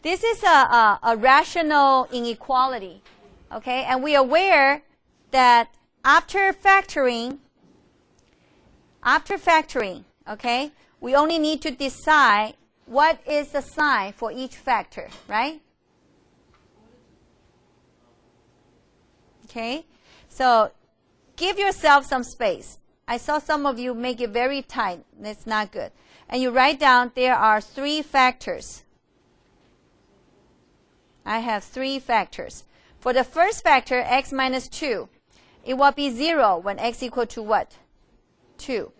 This is a rational inequality, okay? And we are aware that after factoring, okay, we only need to decide what is the sign for each factor, right? Okay, so give yourself some space. I saw some of you make it very tight. That's not good. And you write down there are 3 factors. I have 3 factors. For the first factor, x minus 2, it will be 0 when x equal to what? 2.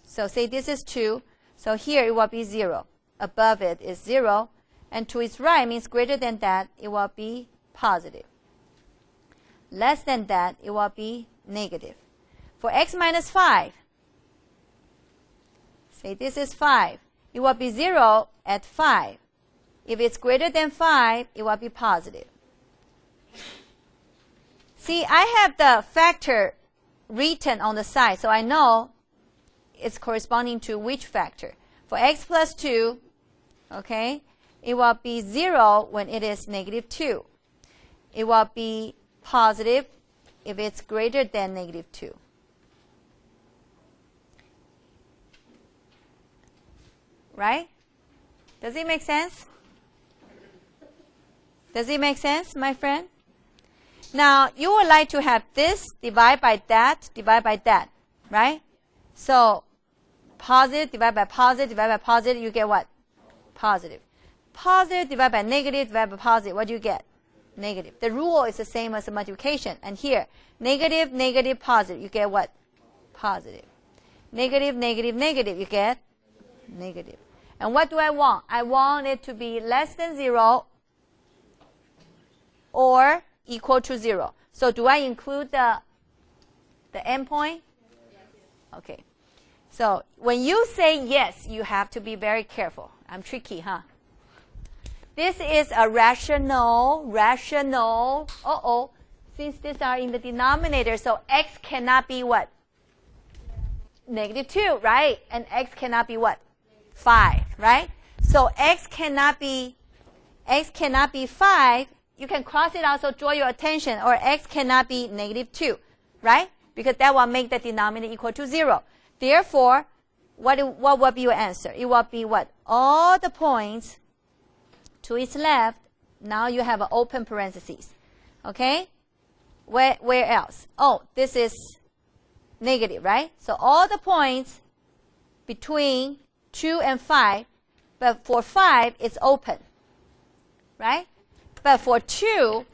So say this is 2. So here it will be 0. Above it is 0. And to its right means greater than that, it will be positive. Less than that, it will be negative. For x minus 5, say this is 5. It will be 0 at 5. If it's greater than 5, it will be positive. See, I have the factor written on the side, so I know it's corresponding to which factor. For x plus 2, okay, it will be 0 when it is negative 2. It will be positive if it's greater than negative 2. Right? Does it make sense? Does it make sense, my friend? Now, you would like to have this divide by that, right? So, positive divided by positive, you get what? Positive. Positive divided by negative, what do you get? Negative. The rule is the same as the multiplication. And here, negative, negative, positive, you get what? Positive. Negative, negative, negative, you get negative. And what do I want? I want it to be less than 0 or equal to 0. So do I include the endpoint? Okay. So when you say yes, you have to be very careful. I'm tricky, huh? This is a rational. Since these are in the denominator, so x cannot be what? Negative 2, right? And x cannot be what? 5, right? So x cannot be 5. You can cross it out, so draw your attention. Or x cannot be negative 2, right? Because that will make the denominator equal to 0. Therefore, what will be your answer? It will be what? All the points to its left. Now you have an open parentheses. Okay? Where else? Oh, this is negative, right? So all the points between 2 and 5, but for 5, it's open, right? But for 2,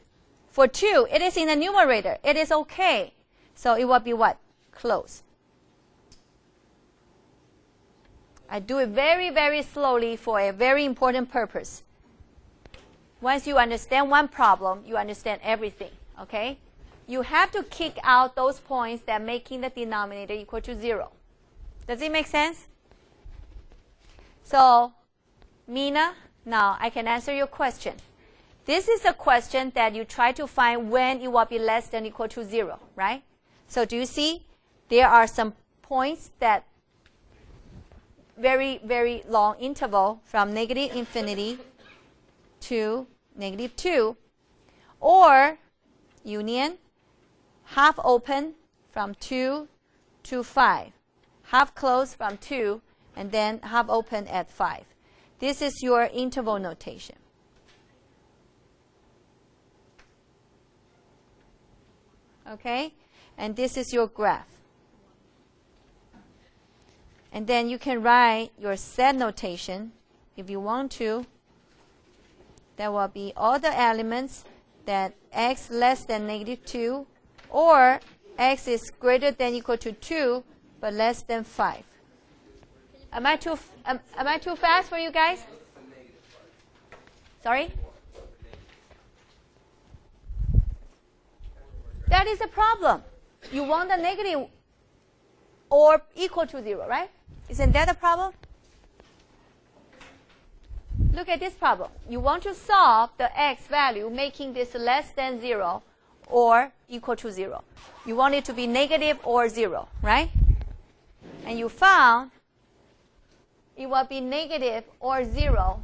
it is in the numerator. It is okay. So it will be what? Closed. I do it very, very slowly for a very important purpose. Once you understand one problem, you understand everything, okay? You have to kick out those points that are making the denominator equal to 0. Does it make sense? So, Mina, now I can answer your question. This is a question that you try to find when it will be less than or equal to 0, right? So do you see? There are some points that very, very long interval from negative infinity to negative 2, or union, half open from 2 to 5, half closed from 2, and then half open at 5. This is your interval notation. Okay? And this is your graph. And then you can write your set notation if you want to. There will be all the elements that x less than negative 2 or x is greater than or equal to 2 but less than 5. Am I too fast for you guys? Sorry? That is a problem. You want the negative or equal to 0, right? Isn't that a problem? Look at this problem. You want to solve the x value, making this less than 0 or equal to 0. You want it to be negative or 0, right? And you found it will be negative or 0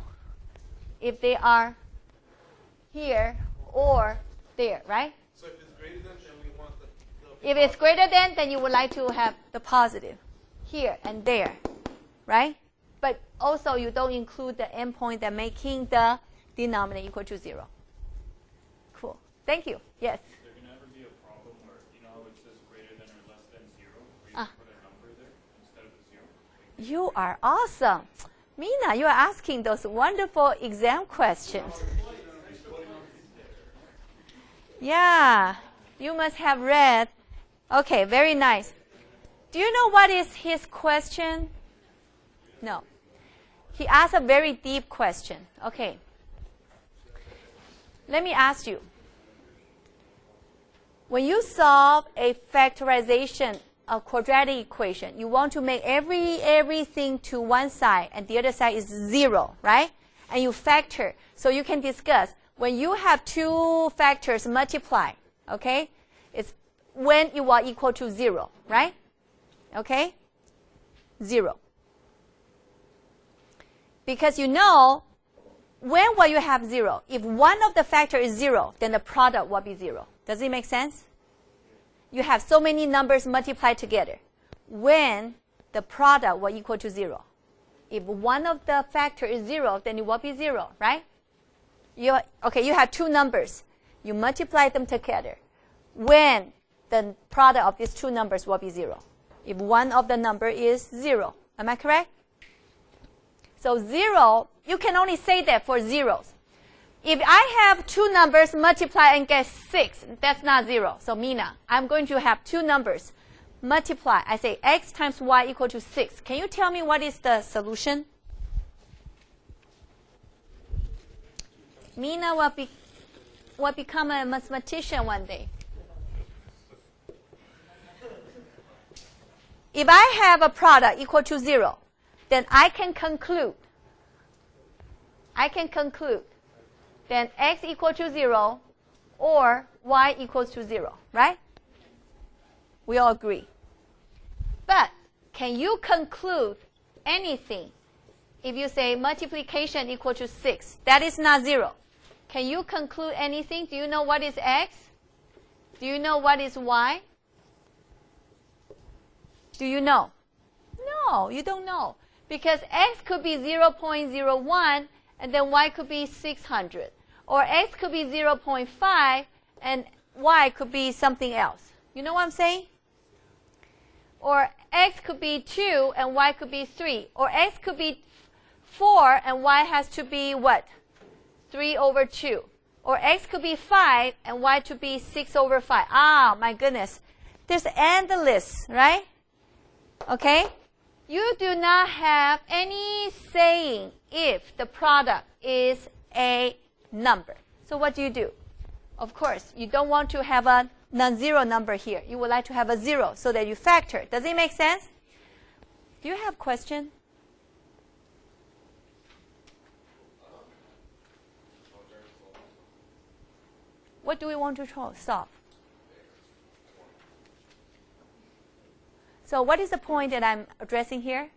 if they are here or there, right? So if it's greater than, then we want the If it's greater than, then you would like to have the positive here and there, right? But also you don't include the endpoint that making the denominator equal to 0. Cool. Thank you. Yes? Is there going to ever be a problem where, you know how it says greater than or less than 0, where you put a number there instead of a 0? You are awesome. Mina, you are asking those wonderful exam questions. Yeah, you must have read. Okay, very nice. Do you know what is his question? No. He asked a very deep question. Okay. Let me ask you. When you solve a factorization of quadratic equation, you want to make everything to one side and the other side is 0, right? And you factor. So you can discuss when you have two factors multiply, okay? It's when you are equal to 0, right? Okay? 0. Because you know, when will you have 0? If one of the factor is 0, then the product will be 0. Does it make sense? You have so many numbers multiplied together. When the product will equal to 0. If one of the factor is 0, then it will be 0, right? You have two numbers. You multiply them together. When the product of these two numbers will be 0. If one of the number is 0. Am I correct? So 0, you can only say that for zeros. If I have two numbers multiply and get 6, that's not 0. So Mina, I'm going to have two numbers multiply. I say x times y equal to 6. Can you tell me what is the solution? Mina will become a mathematician one day. If I have a product equal to 0, then I can conclude then x equal to 0 or y equals to 0, right? We all agree. But can you conclude anything if you say multiplication equal to 6? That is not 0. Can you conclude anything? Do you know what is x? Do you know what is y? Do you know? No, you don't know. Because x could be 0.01 and then y could be 600. Or x could be 0.5 and y could be something else. You know what I'm saying? Or x could be 2 and y could be 3. Or x could be 4 and y has to be what? 3 over 2. Or x could be 5 and y to be 6 over 5. Ah, my goodness. There's endless, right? Okay? You do not have any saying if the product is a number. So what do? Of course, you don't want to have a non-zero number here. You would like to have a 0 so that you factor. Does it make sense? Do you have a question? What do we want to solve? So what is the point that I'm addressing here?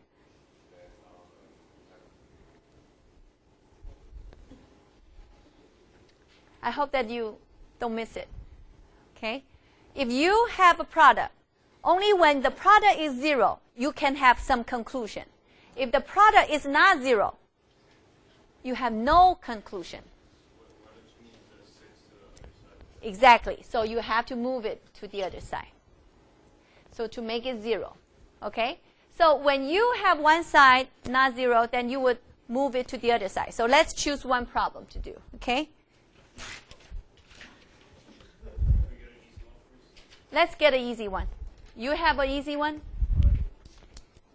I hope that you don't miss it. Okay? If you have a product, only when the product is 0, you can have some conclusion. If the product is not 0, you have no conclusion. Exactly. So you have to move it to the other side. So to make it 0. Okay? So when you have one side not 0, then you would move it to the other side. So let's choose one problem to do. Okay? Let's get an easy one. You have an easy one?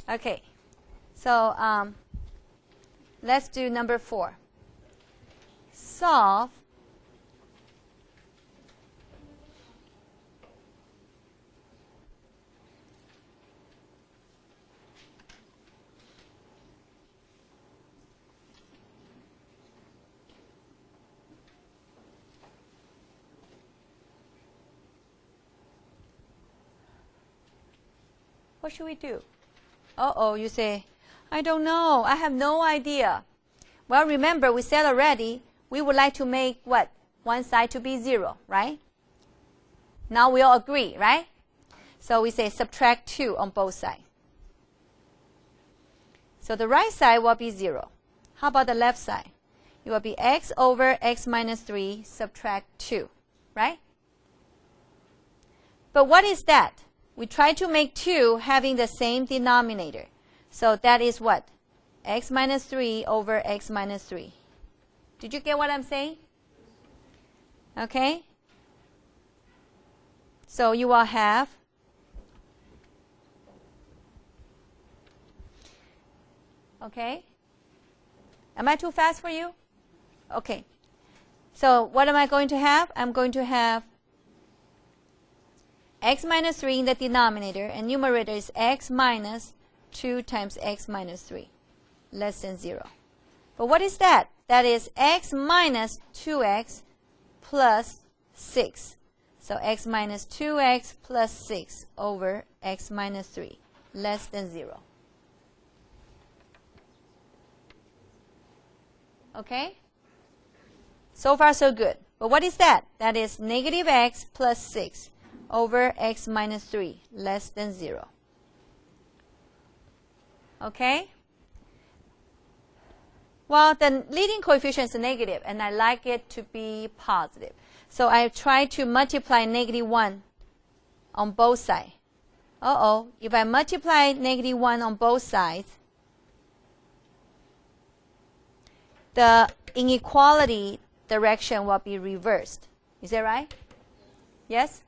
Okay. So let's do number 4. Solve What should we do? Uh-oh, you say, I don't know. I have no idea. Well, remember, we said already, we would like to make what? one side to be 0, right? Now we all agree, right? So we say subtract 2 on both sides. So the right side will be 0. How about the left side? It will be x over x minus 3 subtract 2, right? But what is that? We try to make 2 having the same denominator. So that is what? X minus 3 over x minus 3. Did you get what I'm saying? Okay? So you will have okay? Am I too fast for you? Okay. So what am I going to have? I'm going to have x minus 3 in the denominator, and numerator is x minus 2 times x minus 3, less than 0. But what is that? That is x minus 2x plus 6. So x minus 2x plus 6 over x minus 3, less than 0. Okay? So far, so good. But what is that? That is negative x plus 6 over x minus 3, less than 0. Okay? Well, the leading coefficient is negative, and I like it to be positive. So I try to multiply negative 1 on both sides. Uh-oh. If I multiply negative 1 on both sides, the inequality direction will be reversed. Is that right? Yes?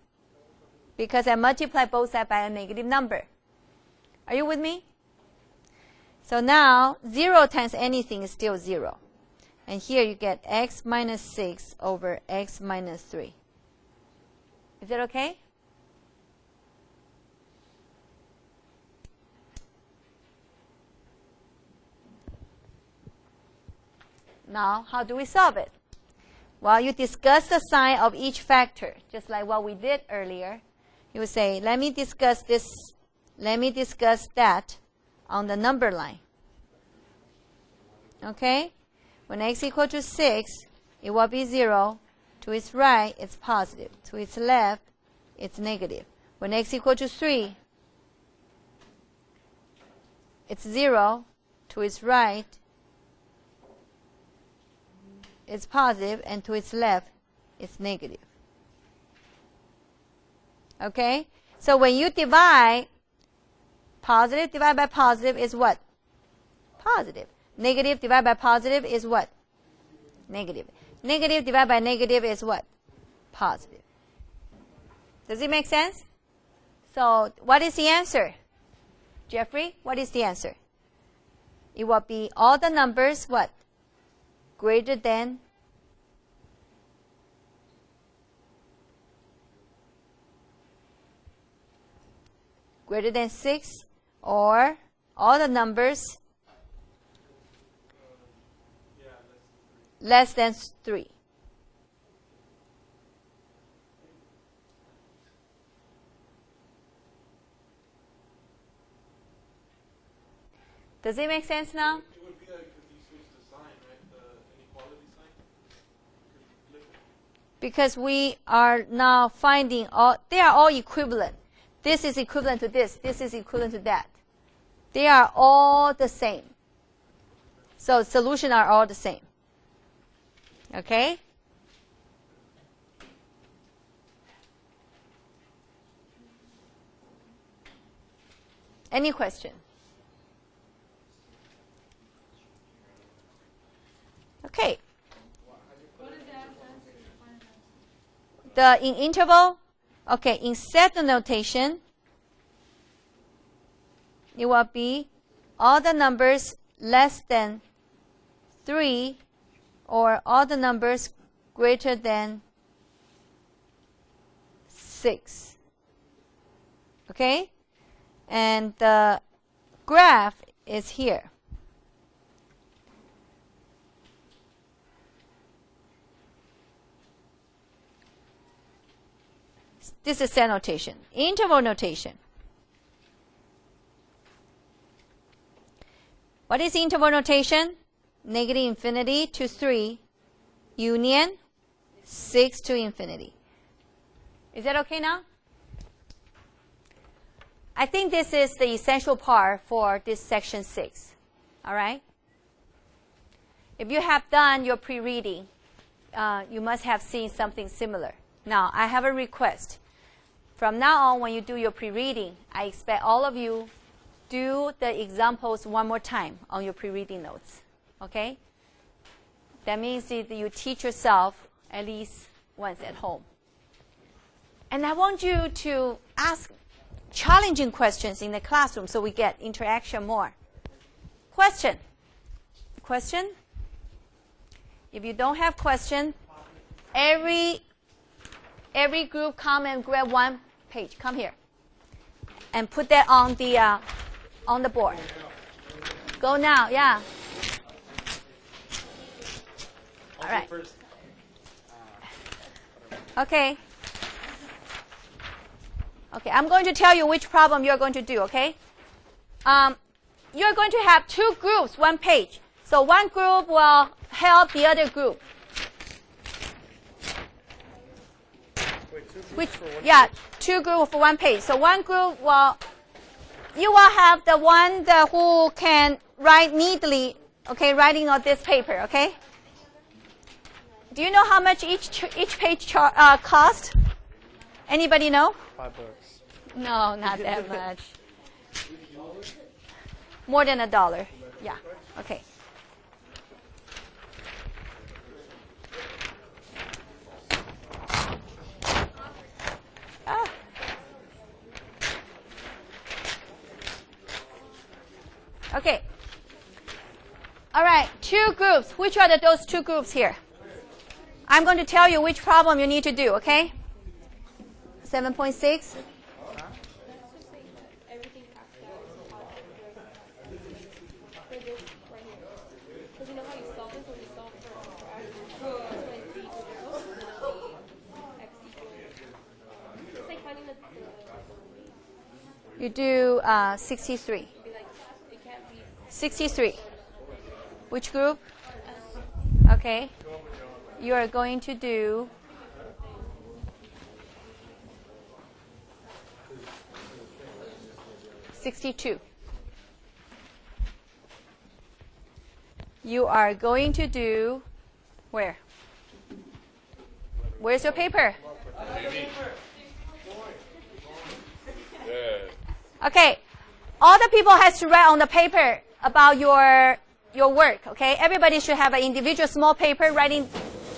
Because I multiply both sides by a negative number. Are you with me? So now, 0 times anything is still 0. And here you get x minus 6 over x minus 3. Is that okay? Now, how do we solve it? Well, you discuss the sign of each factor, just like what we did earlier. You would say, let me discuss this, let me discuss that on the number line. Okay? When x equal to 6, it will be 0. To its right, it's positive. To its left, it's negative. When x equal to 3, it's 0. To its right, it's positive, and to its left, it's negative. Okay? So when you divide, positive divided by positive is what? Positive. Negative divided by positive is what? Negative. Negative divided by negative is what? Positive. Does it make sense? So what is the answer? Jeffrey, what is the answer? It will be all the numbers, what? Greater than greater than 6, or all the numbers less than 3. Does it make sense now? It would be like if you switch the sign, right? The inequality sign. Flip it. Because we are now finding all, they are all equivalent. This is equivalent to this. This is equivalent to that. They are all the same. So solutions are all the same. Okay? Any question? Okay. In interval, okay, in set notation, it will be all the numbers less than 3 or all the numbers greater than 6. Okay? And the graph is here. This is set notation. Interval notation. What is interval notation? Negative infinity to 3, union 6 to infinity. Is that okay now? I think this is the essential part for this section 6. All right? If you have done your pre-reading, you must have seen something similar. Now, I have a request. From now on, when you do your pre-reading, I expect all of you do the examples one more time on your pre-reading notes. Okay? That means that you teach yourself at least once at home. And I want you to ask challenging questions in the classroom so we get interaction more. Question? Question? If you don't have question, every group come and grab one page. Come here. And put that on the board. Go now, yeah. All right. Okay. Okay, I'm going to tell you which problem you're going to do, okay? You're going to have 2 groups, 1 page. So one group will help the other group. Wait, 2 groups for one Yeah, 2 groups for 1 page. So one group will, you will have the one who can write neatly, okay, writing on this paper, okay? Do you know how much each page cost? Anybody know? $5. No, not that much. More than $1. Yeah. Okay. Ah. Okay. All right. 2 groups. Which are those 2 groups here? I'm going to tell you which problem you need to do. Okay. 7.6. You do 63. 63. Which group? Okay. You are going to do 62. You are going to do where? Where's your paper? Okay. All the people has to write on the paper about your work, okay? Everybody should have an individual small paper writing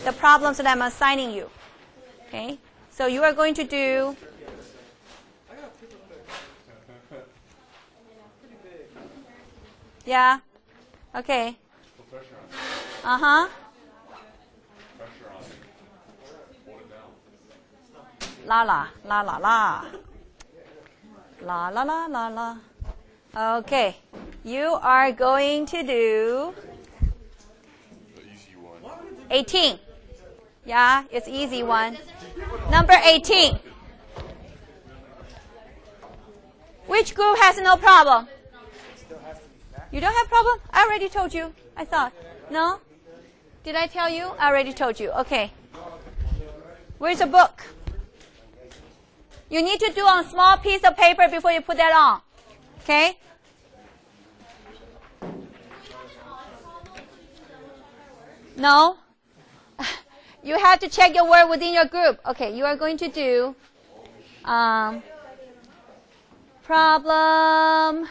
the problems that I'm assigning you. Okay? So you are going to do Yeah. Okay. Uh-huh. La la la la la. La la la la la. Okay. You are going to do 18. Yeah, it's easy one. Number 18. Which group has no problem? You don't have problem? I already told you. I thought. No? Did I tell you? I already told you. Okay. Where's the book? You need to do on a small piece of paper before you put that on. Okay? No? You have to check your work within your group. Okay, you are going to do problem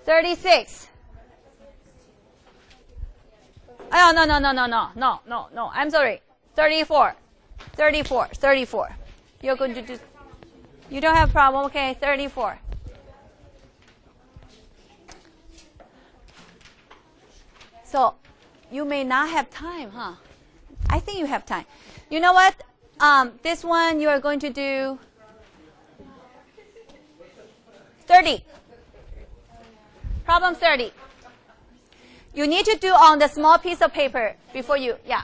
36. Oh, no. I'm sorry. 34. You're going to do, you don't have problem. Okay, 34. So, you may not have time, huh? I think you have time. You know what? This one you are going to do 30. Problem 30. You need to do on the small piece of paper before you, yeah.